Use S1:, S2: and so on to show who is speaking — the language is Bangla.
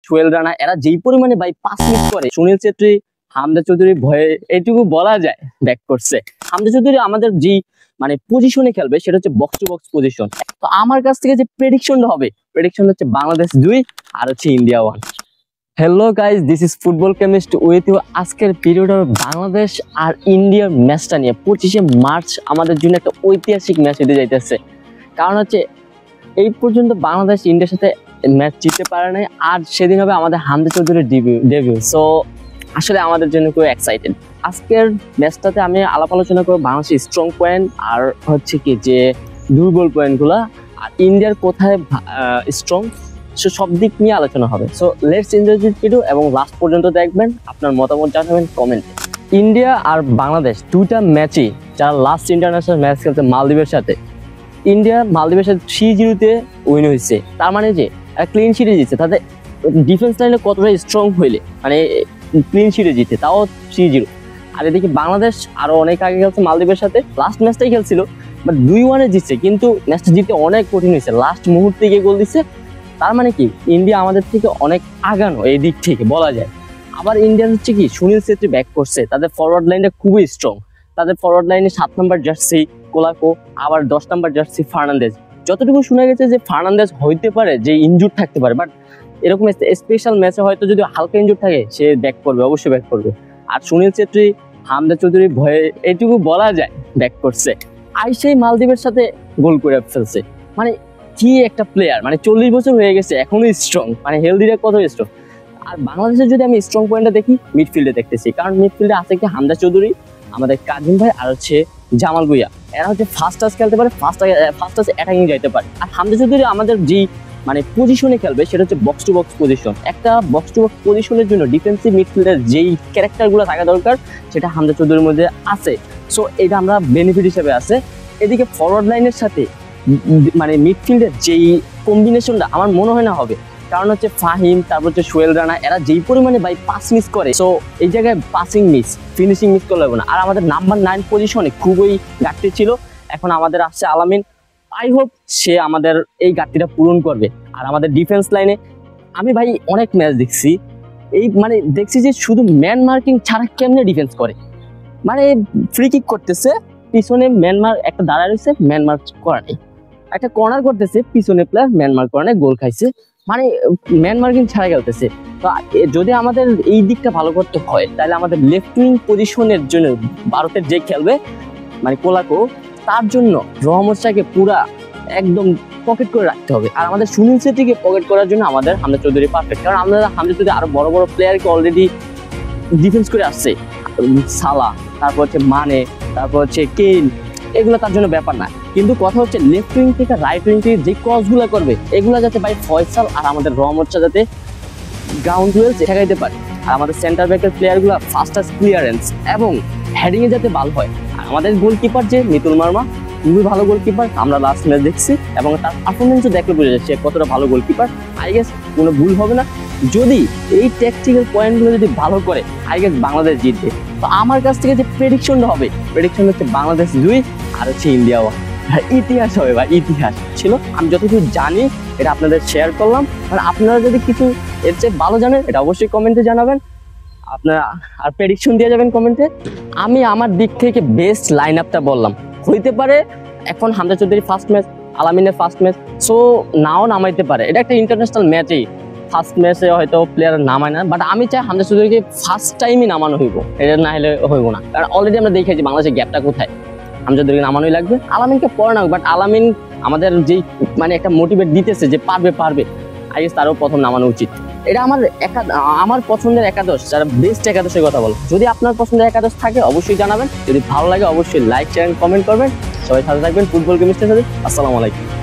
S1: সোহেল রানা এরা যেই পরিমাণে ভাই পাস মিস করে, সুনীল ছেত্রী হামজা চৌধুরী ভয়ে এইটুকু বলা যায় ব্যাক করছে। হামজা চৌধুরী আমাদের যে মানে পজিশনে খেলবে সেটা হচ্ছে বক্স টু বক্স পজিশন। তো আমার কাছ থেকে যে প্রেডিকশনটা হবে, প্রেডিকশন হচ্ছে বাংলাদেশ 2 আর হচ্ছে India 1। Hello guys, this is football chemist with you. আজকের ভিডিওটা বাংলাদেশ আর ইন্ডিয়ার ম্যাচটা নিয়ে। 25শে মার্চ আমাদের জন্য একটা ঐতিহাসিক ম্যাচ হতে যাইতেছে। কারণ হচ্ছে এই পর্যন্ত বাংলাদেশ ইন্ডিয়ার সাথে ম্যাচ জিততে পারে নাই, আর সেদিন হবে আমাদের হামজা চৌধুরীর ডেবিউ। সো আসলে আমাদের জন্য খুব এক্সাইটেড। আজকের ম্যাচটাতে আমি আলাপ আলোচনা করবো বাংলাদেশের স্ট্রং পয়েন্ট আর হচ্ছে কি যে দুর্বল পয়েন্টগুলো, আর ইন্ডিয়ার কোথায় স্ট্রং, সব দিক নিয়ে আলোচনা হবে। So let's enjoy this video এবং লাস্ট পর্যন্ত দেখবেন, আপনার মতামত জানাবেন কমেন্টে। ইন্ডিয়া আর বাংলাদেশ দুইটা ম্যাচই যারা লাস্ট ইন্টারন্যাশনাল ম্যাচ খেলছে মালদ্বীপের সাথে, ইন্ডিয়া মালদ্বীপের সাথে 3-0 উইন হয়েছে। তার মানে যে ক্লিন শিটে জিতছে। তাদের ডিফেন্স লাইনে কতটা স্ট্রং হইলে মানে ক্লিন শিটে জিতে, তাও 3-0। আর এদিকে বাংলাদেশ আরো অনেক আগে খেলছে মালদ্বীপের সাথে, লাস্ট ম্যাচটাই খেলছিল বাট 2-1 জিতছে। কিন্তু ম্যাচটা জিততে অনেক কঠিন হয়েছে, লাস্ট মুহূর্তে গিয়ে গোল দিচ্ছে। তার মানে কি ইন্ডিয়া আমাদের থেকে অনেক আগানো এই দিক থেকে বলা যায়। আবার ইন্ডিয়ান হচ্ছে কি সুনীল ছেত্রী ব্যাক করছে, তাদের ফরওয়ার্ড লাইনটা খুবই স্ট্রং। তাদের ফরওয়ার্ড লাইনে 7 নম্বর জার্সি কোলাকো, আবার 10 নম্বর জার্সি ফার্নান্দেজ। যতটুকু শোনা গেছে যে ফার্নান্দেজ হইতে পারে যে ইনজুর থাকতে পারে, বাট এরকম স্পেশাল ম্যাচে হয়তো যদি হালকা ইনজুর থাকে সে ব্যাক করবে, অবশ্যই ব্যাক করবে। আর সুনীল ছেত্রী হামজা চৌধুরী ভয়ে এইটুকু বলা যায় ব্যাক করছে। আইসেই মালদ্বীপের সাথে গোল করে ফেলছে। মানে কি একটা প্লেয়ার, মানে 40 বছর হয়ে গেছে এখনো স্ট্রং, মানে হেলদিরা কত স্ট্রং। আর বাংলাদেশের যদি আমি স্ট্রং পয়েন্টটা দেখি, মিডফিল্ডে দেখতেছি। কারণ মিডফিল্ডে আছে কি হামজা চৌধুরী, আমাদের কাজিম ভাই, আর হচ্ছে জামাল ভুঁইয়া। এরা হচ্ছে ফার্স্ট টাচ খেলতে পারে, ফার্স্ট টাচ অ্যাটাকিং যাইতে পারে। আর হামজা চৌধুরী আমাদের যে মানে পজিশনে খেলবে সেটা হচ্ছে বক্স টু বক্স পজিশন। একটা বক্স টু বক্স পজিশনের জন্য ডিফেন্সিভ মিডফিল্ডের যেই ক্যারেক্টারগুলো থাকা দরকার সেটা হামজা চৌধুরীর মধ্যে আছে। সো এটা আমরা বেনিফিট হিসেবে আছে। এদিকে ফরওয়ার্ড লাইনের সাথে মানে মিডফিল্ডের যেই কম্বিনেশনটা আমার মনে হয় না হবে। কারণ হচ্ছে ফাহিম, তারপর হচ্ছে সোহেল রানা, এরা যেই পরিমাণে ভাই পাস মিস করে, সো এই জায়গায় পাসিং মিস, ফিনিশিং মিস করলে হবে না। আর আমাদের নাম্বার 9 পজিশনে খুবই ঘাটতি ছিল, এখন আমাদের আসছে আলামিন। আই হোপ সে আমাদের এই ঘাটতিটা পূরণ করবে। আর আমাদের ডিফেন্স লাইনে আমি ভাই অনেক ম্যাচ দেখছি, এই মানে দেখছি যে শুধু ম্যান মার্কিং ছাড়া কেমনে ডিফেন্স করে। মানে ফ্রি কিক করতেছে, পিছনে ম্যানমার একটা দাঁড়ায় রয়েছে, ম্যানমার্ক করা নেই। একটা কর্নার করতেছে, পিছনে প্লেয়ার ম্যানমার্ক করা নেই, গোল খাইছে। মানে ম্যান মার্কিং ছাড়া খেলতেছে। তো যদি আমাদের এই দিকটা ভালো করতে হয় তাহলে আমাদের লেফট উইং পজিশনের জন্য ভারতের যে খেলবে মানে কোলাকো, তার জন্য রহমত শাহকে পুরা একদম পকেট করে রাখতে হবে। আর আমাদের সুনীল ছেত্রীকে পকেট করার জন্য আমাদের হামজা চৌধুরী পারফেক্ট। কারণ আমরা হামজা চৌধুরী আরো বড় বড় প্লেয়ারকে অলরেডি ডিফেন্স করে আসছে, সালা, তারপর হচ্ছে মানে, তারপর হচ্ছে কেইন, এগুলো তার জন্য ব্যাপার না। কিন্তু কথা হচ্ছে লেফট উইং থেকে রাইট উইং থেকে যে ক্রসগুলো করবে এগুলো যাতে ভাই ফয়সাল আর আমাদের রহমত শাহ যাতে গ্রাউন্ড ডুয়েল ঠেকাইতে পারে। আর আমাদের সেন্টার ব্যাকের প্লেয়ারগুলো ফাস্টাস্ট ক্লিয়ারেন্স এবং হেডিংয়ে যাতে ভালো হয়। আর আমাদের গোলকিপার যে মিতুল মার্মা, খুবই ভালো গোলকিপার, আমরা লাস্ট ম্যাচ দেখছি এবং তার পারফরমেন্সও দেখলে বোঝা যাচ্ছে কতটা ভালো গোলকিপার। আই গেস কোনো ভুল হবে না, যদি এই ট্যাকটিক্যাল পয়েন্টগুলো যদি ভালো করে আই গেস বাংলাদেশ জিতবে। তো আমার কাছ থেকে যে প্রেডিকশনটা হবে, প্রেডিকশন হচ্ছে বাংলাদেশ 2 আর হচ্ছে ইন্ডিয়া 1। ইতিহাস হবে বা ইতিহাস ছিল, আমি যতটুকু জানি এটা আপনাদের শেয়ার করলাম। মানে আপনারা যদি কিছু এর চেয়ে ভালো জানেন এটা অবশ্যই কমেন্টে জানাবেন, আপনারা আর প্রেডিকশন দিয়ে যাবেন কমেন্টে। আমি আমার দিক থেকে বেস্ট লাইন আপটা বললাম। হইতে পারে এখন হামজা চৌধুরী ফার্স্ট ম্যাচ, আলামিনের ফার্স্ট ম্যাচ, সো নাও নামাইতে পারে। এটা একটা ইন্টারন্যাশনাল ম্যাচেই, ফার্স্ট ম্যাচে হয়তো প্লেয়ার নামায় না, বাট আমি চাই হামজা চৌধুরীকে ফার্স্ট টাইমই নামানো হইব, এটা না হলে হইব না। কারণ অলরেডি আমরা দেখেছি বাংলাদেশের গ্যাপটা কোথায়, হামজা চৌধুরীকে নামানোই লাগবে। আলামিনকে পরে না, বাট আলামিন আমাদের যেই মানে একটা মোটিভেট দিতেছে যে পারবে, আই গেস তারও প্রথম নামানো উচিত। এটা আমার পছন্দের একাদশ, যারা বেস্ট একাদশের কথা বলো। যদি আপনার পছন্দের একাদশ থাকে অবশ্যই জানাবেন, যদি ভালো লাগে অবশ্যই লাইক শেয়ার কমেন্ট করবেন। সবাই সাথে থাকবেন ফুটবল কেমিস্ট্রির সাথে। আসসালামু আলাইকুম।